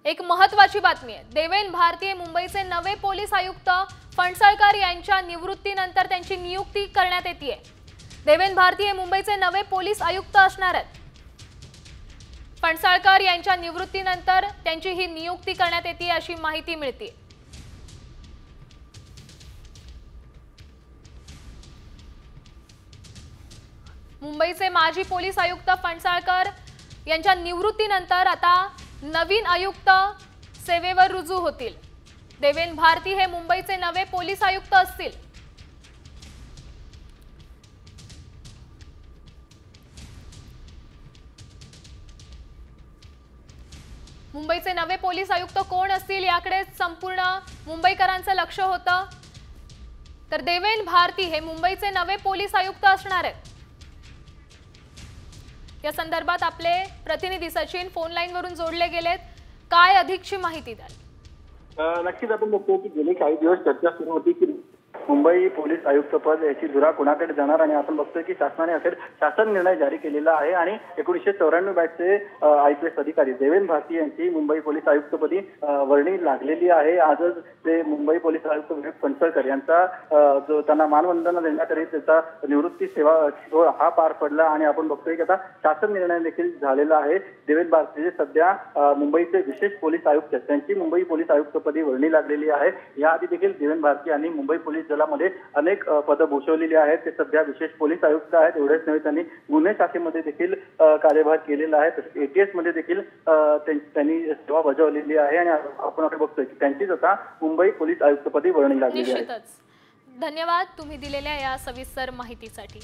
एक महत्त्वाची बातमी आहे। देवेन भारती मुंबईचे नवे पोलीस आयुक्त फणसळकर यांच्या निवृत्तीनंतर त्यांची नियुक्ती करण्यात येते। देवेन भारती मुंबईचे नवे पोलीस आयुक्त असणार आहेत। फणसळकर यांच्या निवृत्तीनंतर त्यांची ही नियुक्ती करण्यात येते अशी माहिती मिळते। मुंबईचे माजी पोलीस आयुक्त फणसळकर यांच्या निवृत्तीनंतर आता नवीन आयुक्त सेवेवर रुजू होतील। देवेन भारती हे मुंबईचे नवे पोलीस आयुक्त असतील। मुंबईचे नवे पोलीस आयुक्त कोण असतील याकडे संपूर्ण मुंबईकरांचं लक्ष होतं। तर देवेन भारती हे मुंबईचे नवे पोलीस आयुक्त असणार आहेत। या संदर्भात आपले प्रतिनिधी सचिन फोन लाईन वरून जोडले गेलेत। काय अधिकची माहिती द्याल? नक्कीच आपण बघतो की गेली काही दिवस चर्चा सुरू होती की मुंबई पोलीस आयुक्त पद याची धुरा कोणाकडे जाणार, आणि आपण बघतोय की शासनाने अखेर शासन निर्णय जारी केलेला आहे आणि 1994 बॅचचे IPS अधिकारी देवेन भारती यांची मुंबई पोलीस आयुक्तपदी वर्णी लागलेली आहे। आजच ते मुंबई पोलीस आयुक्त विवेक फणसळकर यांचा जो त्यांना मानवंदना देण्याकरिता त्याचा निवृत्ती सेवा सोहळा हा पार पडला आणि आपण बघतोय की आता शासन निर्णय देखील झालेला आहे। देवेन भारती जे सध्या मुंबईचे विशेष पोलीस आयुक्त त्यांची मुंबई पोलीस आयुक्तपदी वर्णी लागलेली आहे। याआधी देखील देवेन भारती यांनी मुंबई पोलीस दलामध्ये अनेक पदं भूषवलेली आहेत। ते सध्या विशेष पोलीस आयुक्त आहेत। एवढेच नव्हे, त्यांनी गुन्हे शाखेमध्ये देखील कार्यभार केलेला आहे। तसेच ATS मध्ये देखील त्यांनी सेवा बजावलेली आहे आणि आपण आता बघतोय की त्यांचीच आता मुंबई पोलीस आयुक्तपदी वर्णी लागलेली आहे। निश्चितच धन्यवाद तुम्ही दिलेल्या या सविस्तर माहितीसाठी।